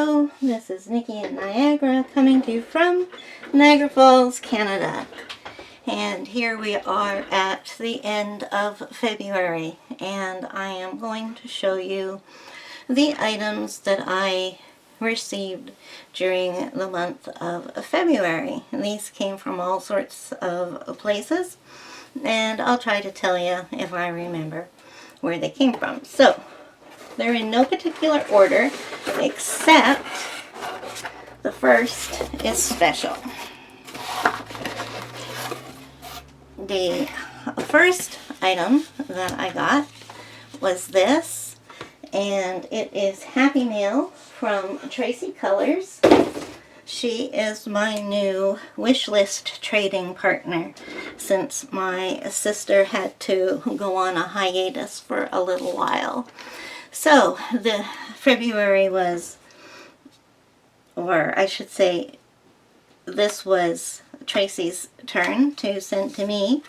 Hello, this is Nikki in Niagara coming to you from Niagara Falls, Canada. And here we are at the end of February, and I am going to show you the items that I received during the month of February. And these came from all sorts of places, and I'll try to tell you if I remember where they came from. So, they're in no particular order, except the first is special. The first item that I got was this, and it is Happy Mail from Tracy Colors. She is my new wish list trading partner since my sister had to go on a hiatus for a little while. So, the February was, or I should say, this was Tracy's turn to send to me,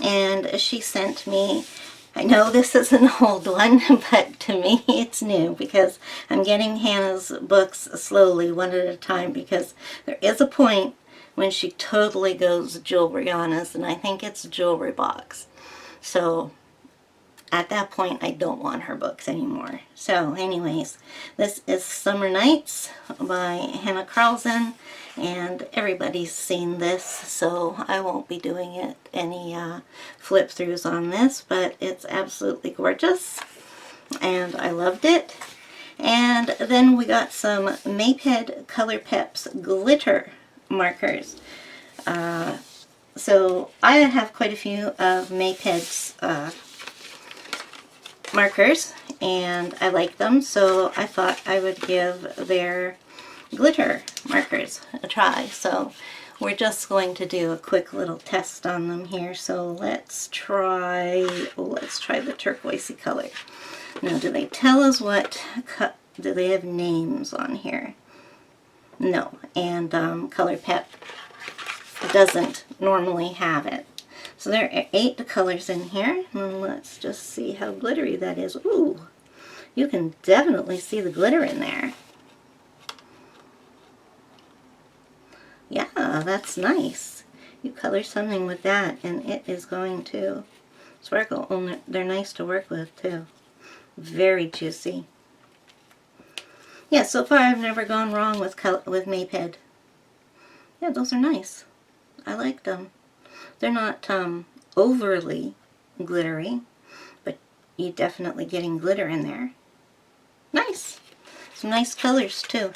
and she sent me, I know this is an old one, but to me it's new because I'm getting Hannah's books slowly, one at a time, because there is a point when she totally goes jewelry on us, and I think it's a jewelry box. So, at that point, I don't want her books anymore. So, anyways, this is Summer Nights by Hannah Carlson, and everybody's seen this, so I won't be doing any flip-throughs on this, but it's absolutely gorgeous, and I loved it. And then we got some Maped Color Peps glitter markers. So, I have quite a few of Maped's markers, and I like them, so I thought I would give their glitter markers a try. So we're just going to do a quick little test on them here. So let's try the turquoisey color. Now, do they tell us what do they have names on here? No, and Color Pep doesn't normally have it. So there are 8 colors in here, and let's just see how glittery that is. Ooh, you can definitely see the glitter in there. Yeah, that's nice. You color something with that, and it is going to sparkle. Oh, they're nice to work with, too. Very juicy. Yeah, so far I've never gone wrong with Maped. Yeah, those are nice. I like them. They're not overly glittery, but you're definitely getting glitter in there. Nice. Some nice colors, too.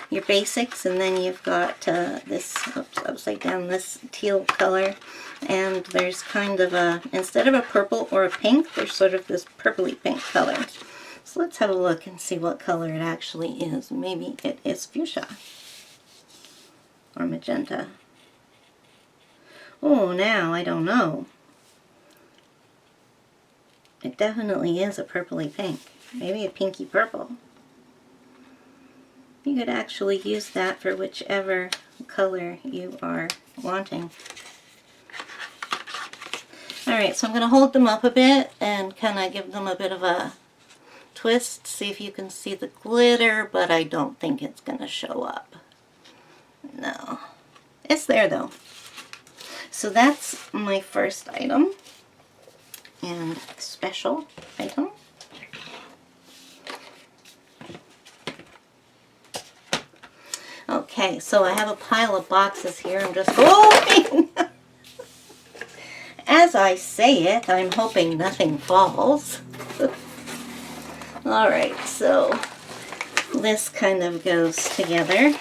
Your basics, and then you've got this, upside down, this teal color, and there's kind of a, instead of a purple or a pink, there's sort of this purpley pink color. So let's have a look and see what color it actually is. Maybe it is fuchsia or magenta. Oh, now, I don't know. It definitely is a purpley pink. Maybe a pinky purple. You could actually use that for whichever color you are wanting. Alright, so I'm going to hold them up a bit and kind of give them a bit of a twist. See if you can see the glitter, but I don't think it's going to show up. No. It's there, though. So that's my first item, and special item. Okay, so I have a pile of boxes here. I'm just hoping, as I say it, I'm hoping nothing falls. Alright, so this kind of goes together.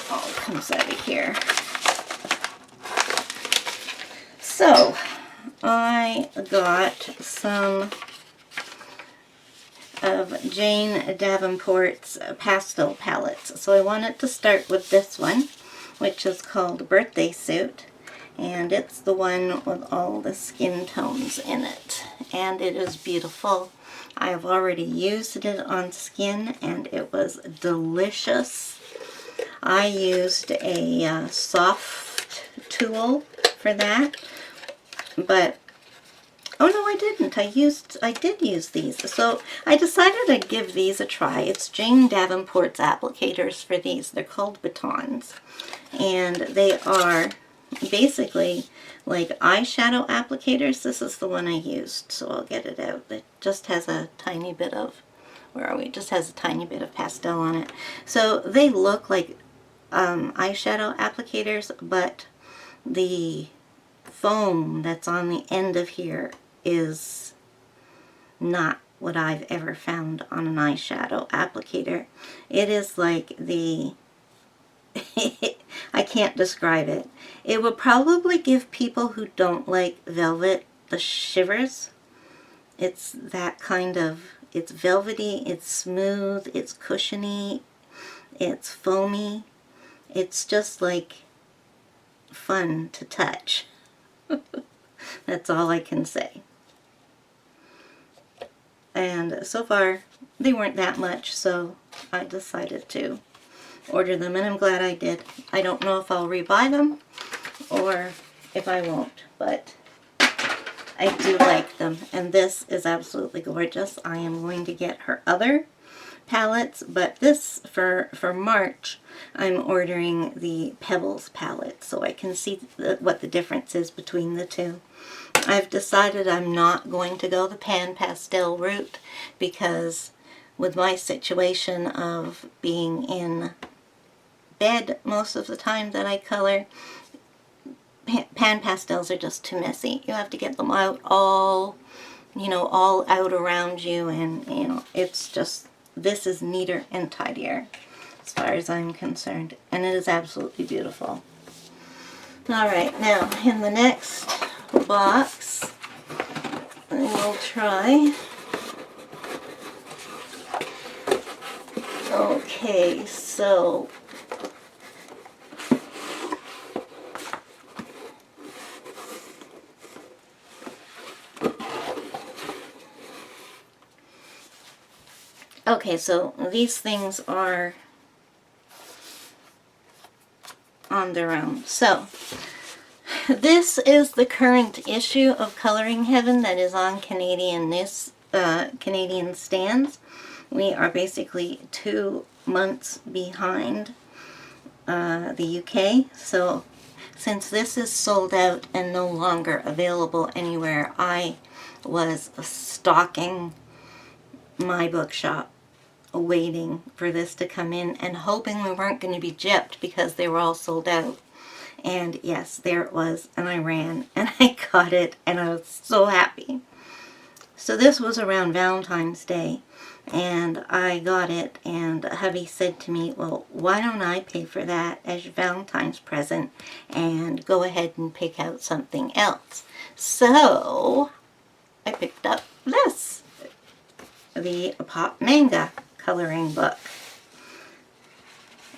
Oh, it comes out of here. So, I got some of Jane Davenport's pastel palettes. So I wanted to start with this one, which is called Birthday Suit, and it's the one with all the skin tones in it, and it is beautiful. I have already used it on skin, and it was delicious. I used a soft tool for that, but Oh no, I didn't. I did use these. So I decided I'd give these a try. It's Jane Davenport's applicators for these. They're called batons. And they are basically like eyeshadow applicators. This is the one I used, so I'll get it out. It just has a tiny bit of, where are we? It just has a tiny bit of pastel on it. So they look like eyeshadow applicators, but the foam that's on the end of here is not what I've ever found on an eyeshadow applicator. It is like the I can't describe it. It would probably give people who don't like velvet the shivers. It's that kind of, it's velvety, it's smooth, it's cushiony, it's foamy. It's just like fun to touch. That's all I can say. And so far, they weren't that much, so I decided to order them, and I'm glad I did. I don't know if I'll rebuy them or if I won't, but I do like them, and this is absolutely gorgeous. I am going to get her other palettes, but this, for March, I'm ordering the Pebbles palette, so I can see what the difference is between the two. I've decided I'm not going to go the pan pastel route because with my situation of being in bed most of the time that I color, pan pastels are just too messy. You have to get them out all, all out around you, and, it's just, this is neater and tidier as far as I'm concerned, and it is absolutely beautiful. Alright, now in the next box, I will try. Okay, so these things are on their own. So this is the current issue of Coloring Heaven that is on Canadian stands. We are basically 2 months behind the UK. So since this is sold out and no longer available anywhere, I was stalking my bookshop waiting for this to come in and hoping we weren't going to be gypped because they were all sold out. And yes, there it was, and I ran and I got it, and I was so happy. So this was around Valentine's Day, and I got it, and hubby said to me, well, why don't I pay for that as your Valentine's present and go ahead and pick out something else. So I picked up this, the Pop Manga coloring book.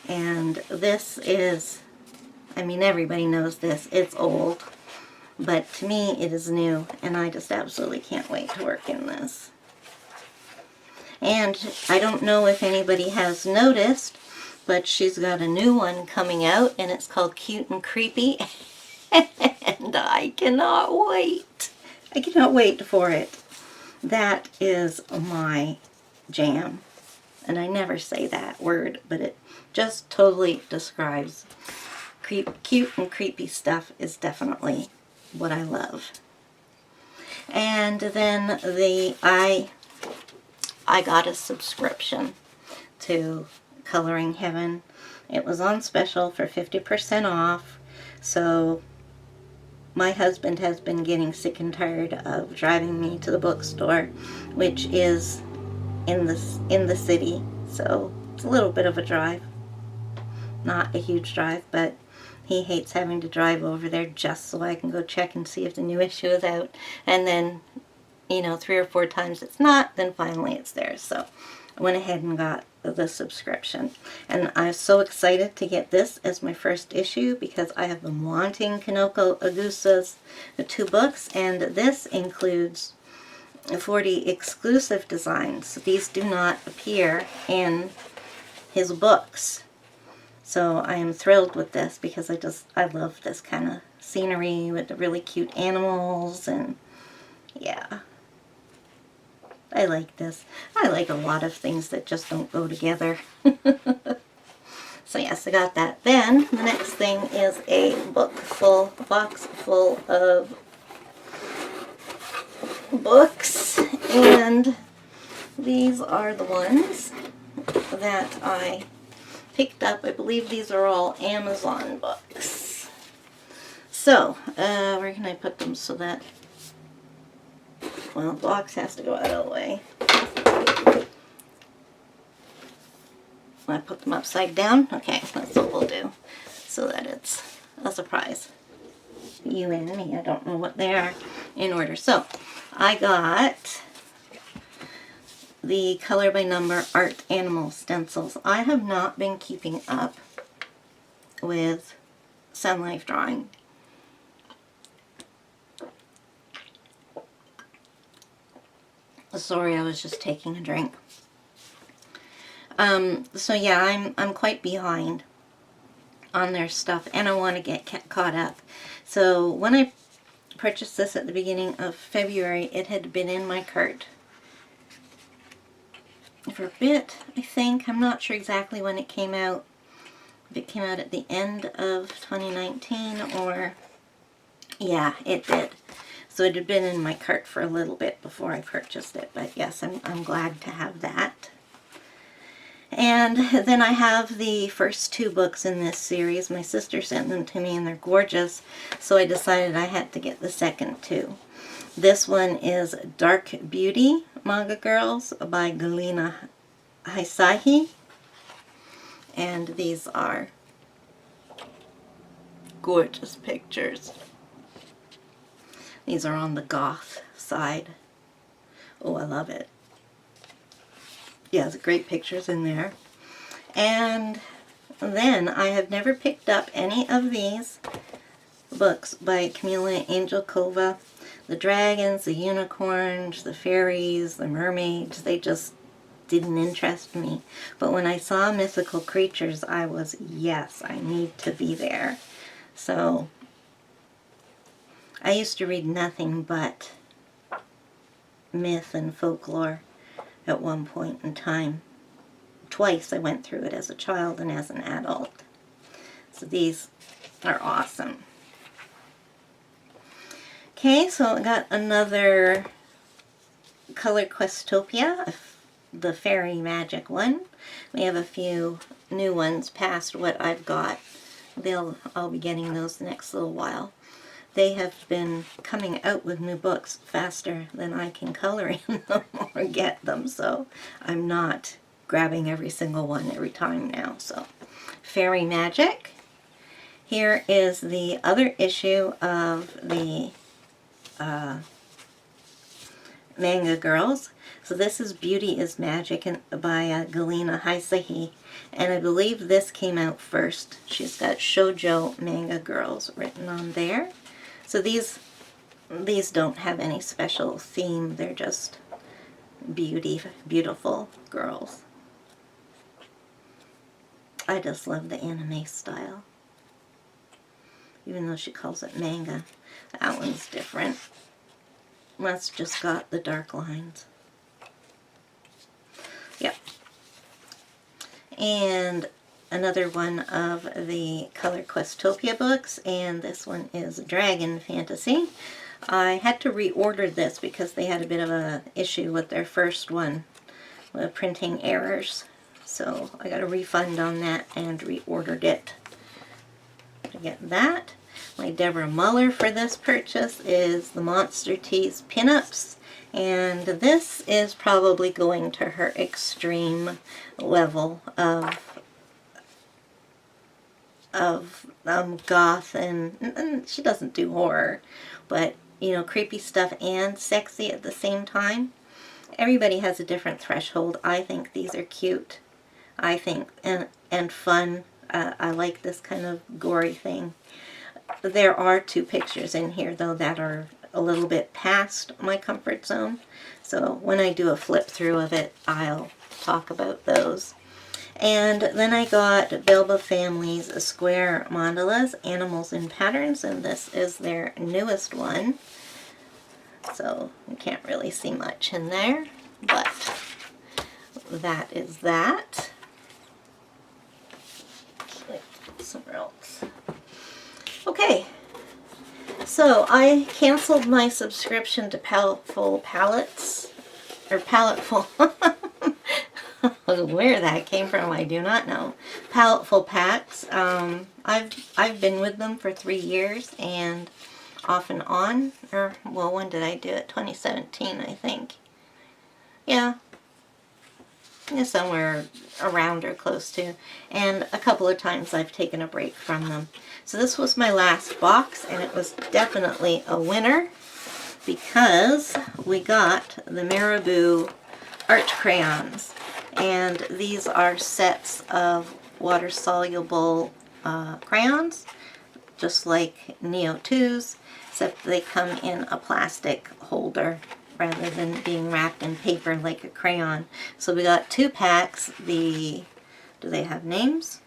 And this is, I mean, everybody knows this. It's old, but to me it is new, and I just absolutely can't wait to work in this. And I don't know if anybody has noticed, but she's got a new one coming out, and it's called Cute and Creepy, and I cannot wait. I cannot wait for it. That is my jam. And I never say that word, but it just totally describes cute and creepy stuff is definitely what I love. And then I got a subscription to Coloring Heaven. It was on special for 50% off. So my husband has been getting sick and tired of driving me to the bookstore, which is in the city, so it's a little bit of a drive. Not a huge drive, but he hates having to drive over there just so I can go check and see if the new issue is out. And then, 3 or 4 times it's not, then finally it's there. So I went ahead and got the subscription. And I'm so excited to get this as my first issue because I have been wanting Kanoko Agusa's 2 books, and this includes 40 exclusive designs. These do not appear in his books. So I am thrilled with this because I love this kind of scenery with the really cute animals, and yeah. I like this. I like a lot of things that just don't go together. So yes, I got that. Then the next thing is a box full of books, and these are the ones that I picked up. I believe these are all Amazon books. So, where can I put them so that, well, the box has to go out of the way. I put them upside down. Okay, that's what we'll do, so that it's a surprise. You and me, I don't know what they are in order. So, I got the color by number art animal stencils. I have not been keeping up with Sun Life drawing. Sorry, I was just taking a drink. So yeah, I'm quite behind on their stuff, and I want to get caught up. So when I purchased this at the beginning of February, it had been in my cart for a bit, I think. I'm not sure exactly when it came out. If it came out at the end of 2019 or... yeah, it did. So it had been in my cart for a little bit before I purchased it. But yes, I'm glad to have that. And then I have the first 2 books in this series. My sister sent them to me and they're gorgeous. So I decided I had to get the second 2. This one is Dark Beauty Manga Girls by Galina Hisahi. And these are gorgeous pictures. These are on the goth side. Oh, I love it. Yeah, there's great pictures in there. And then I have never picked up any of these books by Camila Angelkova. The dragons, the unicorns, the fairies, the mermaids, they just didn't interest me. But when I saw mythical creatures, I was, yes, I need to be there. So I used to read nothing but myth and folklore at one point in time. Twice I went through it as a child and as an adult. So these are awesome. Okay, so I got another Color Questopia, the fairy magic one. We have a few new ones past what I've got. I'll be getting those the next little while. They have been coming out with new books faster than I can color in them or get them, so I'm not grabbing every single one every time now. So, Fairy Magic. Here is the other issue of the Manga Girls. So this is Beauty is Magic by Galina Hisahi, and I believe this came out first. She's got Shoujo Manga Girls written on there. So these don't have any special theme. They're just beautiful girls. I just love the anime style. Even though she calls it manga, that one's different. That's just got the dark lines. Yep. And another one of the Color Questopia books, and this one is Dragon Fantasy. I had to reorder this because they had a bit of an issue with their first one, with printing errors. So I got a refund on that and reordered it to get that. My Deborah Muller for this purchase is the Monster Tees Pinups, and this is probably going to her extreme level of goth, and she doesn't do horror, but you know, creepy stuff and sexy at the same time. Everybody has a different threshold. I think these are cute. I think and fun. I like this kind of gory thing. There are 2 pictures in here though that are a little bit past my comfort zone. So when I do a flip through of it, I'll talk about those. And then I got Belba Family's Square Mandalas, Animals in Patterns, and this is their newest one. so you can't really see much in there, but that is that. Somewhere else. Okay, so I canceled my subscription to Paletteful palettes, or Paletteful. Where that came from, I do not know. Paletteful packs. I've been with them for 3 years, and off and on, or well, when did I do it? 2017, I think. Yeah, somewhere around or close to, and a couple of times I've taken a break from them. So this was my last box, and it was definitely a winner because we got the Marabou art crayons, and these are sets of water-soluble crayons, just like Neo 2's, except they come in a plastic holder rather than being wrapped in paper like a crayon. So we got 2 packs. Do they have names?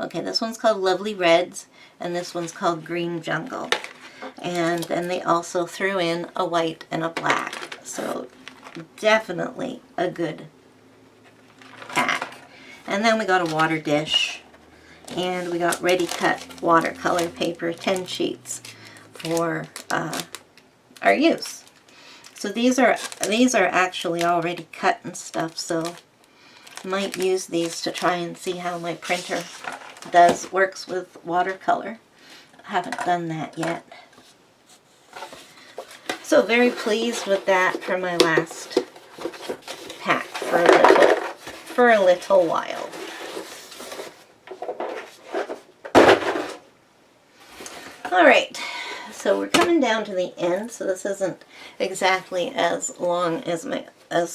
Okay, this one's called Lovely Reds, and this one's called Green Jungle. And then they also threw in a white and a black. So definitely a good pack. And then we got a water dish, and we got ready cut watercolor paper, 10 sheets for our use. So these are actually already cut and stuff, so I might use these to try and see how my printer works with watercolor. I haven't done that yet. So very pleased with that for my last pack for a little while. All right, so we're coming down to the end, so this isn't exactly as long as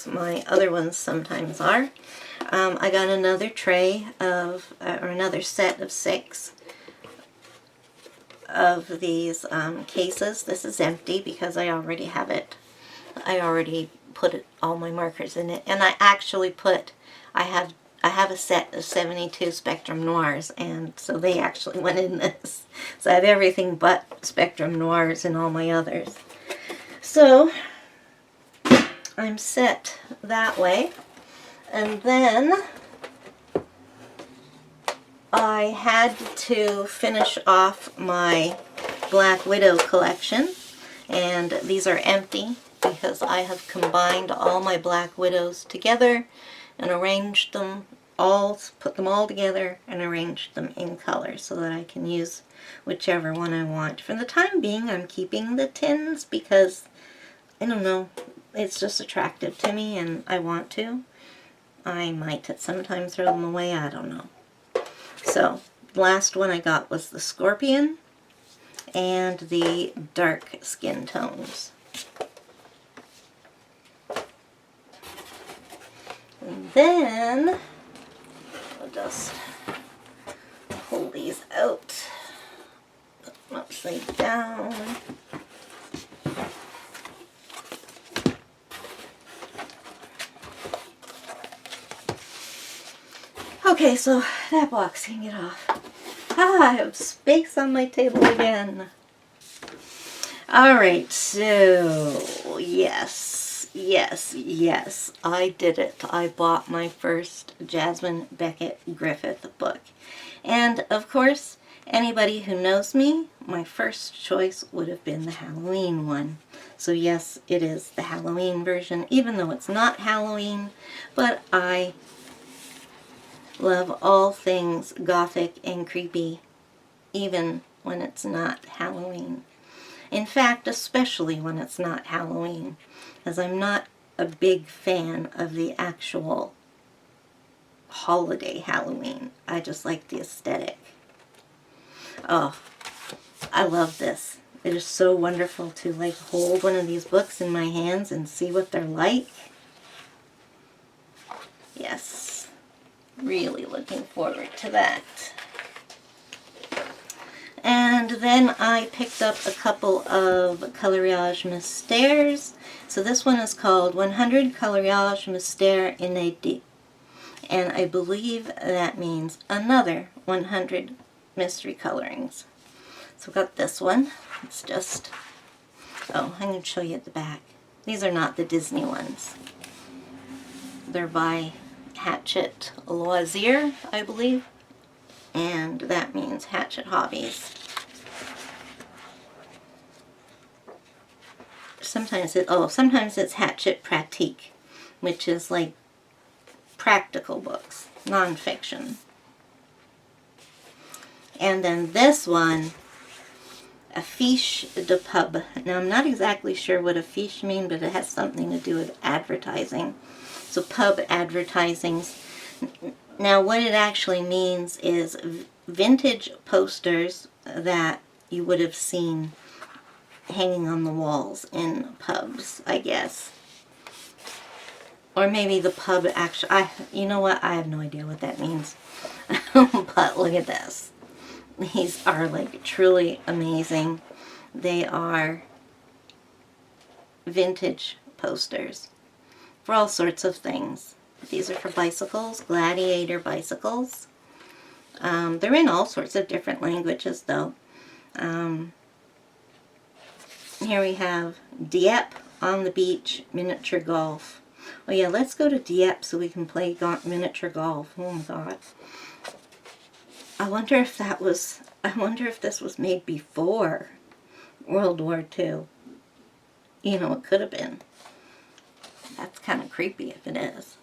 my other ones sometimes are. I got another tray of, or another set of 6 of these cases. This is empty because I already have it. I already put all my markers in it, and I actually I have a set of 72 Spectrum Noirs, and so they actually went in this. So I have everything but Spectrum Noirs in all my others. So I'm set that way. And then I had to finish off my Black Widow collection, and these are empty because I have combined all my Black Widows together and arranged them all, put them all together and arranged them in color so that I can use whichever one I want. For the time being, I'm keeping the tins because, I don't know, it's just attractive to me and I want to. I might at some time throw them away, I don't know. So, the last one I got was the Scorpion and the dark skin tones. And then, I'll just pull these out, put them upside down. Okay, so that box can get off. I have space on my table again. Alright, so yes, I did it. I bought my first Jasmine Beckett Griffith book. And of course, anybody who knows me, my first choice would have been the Halloween one. So yes, it is the Halloween version, even though it's not Halloween, but I love all things Gothic and creepy, even when it's not Halloween. In fact, especially when it's not Halloween, as I'm not a big fan of the actual holiday Halloween. I just like the aesthetic. Oh, I love this. It is so wonderful to hold one of these books in my hands and see what they're like. Yes. Really looking forward to that. And then I picked up a couple of Coloriage Mystères. So this one is called 100 Coloriage Mystères Inédits. And I believe that means another 100 mystery colorings. So I've got this one. It's just, oh, I'm going to show you at the back. These are not the Disney ones. They're by Hatchet Loisir, I believe. And that means Hatchet Hobbies. Sometimes it's Hatchet Pratique, which is like practical books, nonfiction. And then this one, Affiche de Pub. Now I'm not exactly sure what affiche means, but it has something to do with advertising. So pub advertisings. Now what it actually means is vintage posters that you would have seen hanging on the walls in pubs, I guess. Or maybe the pub actually, you know what, I have no idea what that means. But look at this. These are like truly amazing. They are vintage posters for all sorts of things. These are for bicycles, Gladiator bicycles. They're in all sorts of different languages though. Here we have Dieppe on the beach, miniature golf. Oh yeah, let's go to Dieppe so we can play miniature golf. Oh my god. I wonder if this was made before World War II. You know, it could have been. That's kind of creepy if it is.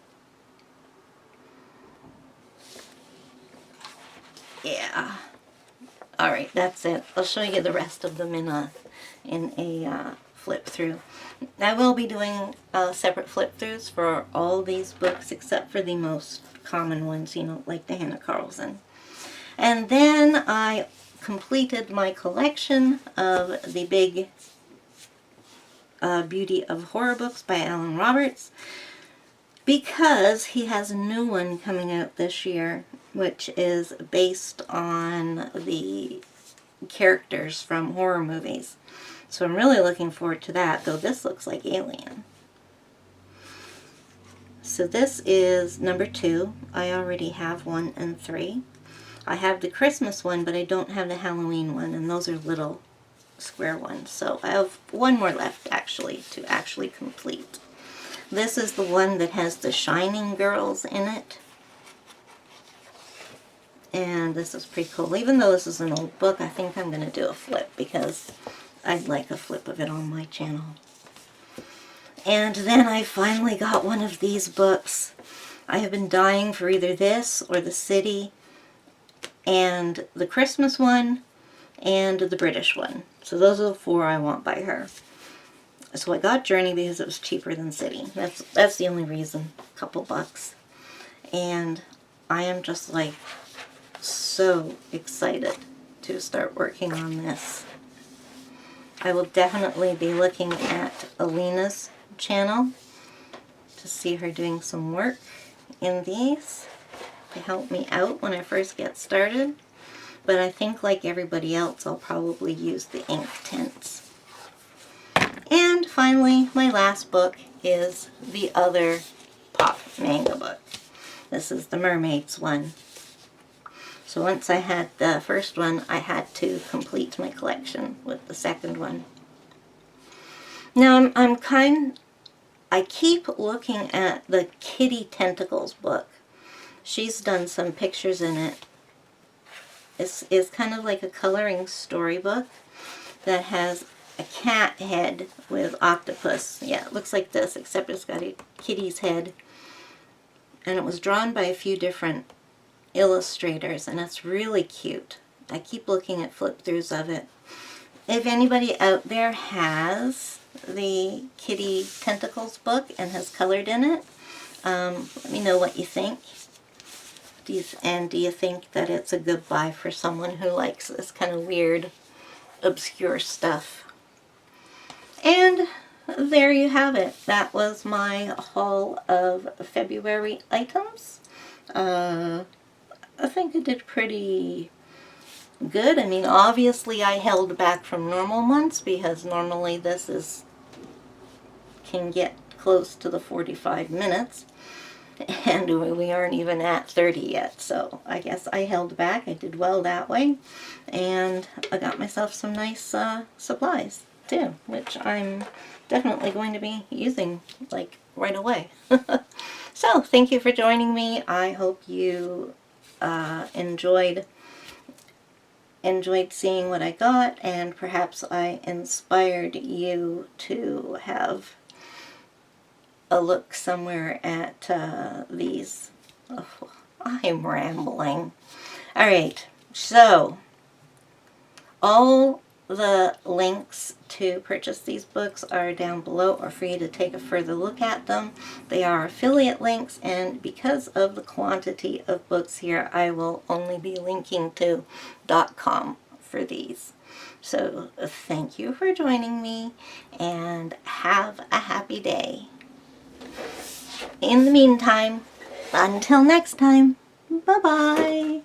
Yeah. Alright, that's it. I'll show you the rest of them in a flip through. I will be doing separate flip throughs for all these books except for the most common ones, you know, like the Hannah Carlson. And then I completed my collection of the big Beauty of Horror books by Alan Roberts, because he has a new one coming out this year, which is based on the characters from horror movies. So I'm really looking forward to that, though this looks like Alien. So this is number 2. I already have 1 and 3. I have the Christmas one, but I don't have the Halloween one, and those are little square ones. So I have 1 more left, actually, to actually complete. This is the one that has the Shining girls in it. And this is pretty cool. Even though this is an old book, I think I'm going to do a flip because I'd like a flip of it on my channel. And then I finally got one of these books. I have been dying for either this or The City, and the Christmas one, and the British one. So those are the 4 I want by her. So I got Journey because it was cheaper than City. That's the only reason. A couple bucks. And I am just like so excited to start working on this. I will definitely be looking at Alina's channel to see her doing some work in these to help me out when I first get started. But I think, like everybody else, I'll probably use the ink tints. And finally, my last book is the other pop manga book. This is the Mermaids one. So once I had the first one, I had to complete my collection with the second one. Now I keep looking at the Kitty Tentacles book. She's done some pictures in it. It's kind of like a coloring storybook that has a cat head with octopus. Yeah, it looks like this, except it's got a kitty's head. And it was drawn by a few different illustrators, and it's really cute. I keep looking at flip-throughs of it. If anybody out there has the Kitty Tentacles book and has colored in it, let me know what you think. Do you think that it's a good buy for someone who likes this kind of weird, obscure stuff? And there you have it. That was my haul of February items. I think I did pretty good. I mean, obviously I held back from normal months because normally this can get close to the 45 minutes. and we aren't even at 30 yet, so I guess I held back. I did well that way, and I got myself some nice supplies too, which I'm definitely going to be using like right away. So thank you for joining me. I hope you enjoyed seeing what I got, and perhaps I inspired you to have a look somewhere at these. Oh, I'm rambling. Alright, so all the links to purchase these books are down below, or for you to take a further look at them. They are affiliate links, and because of the quantity of books here, I will only be linking to .com for these. So thank you for joining me, and have a happy day. In the meantime, until next time, bye-bye.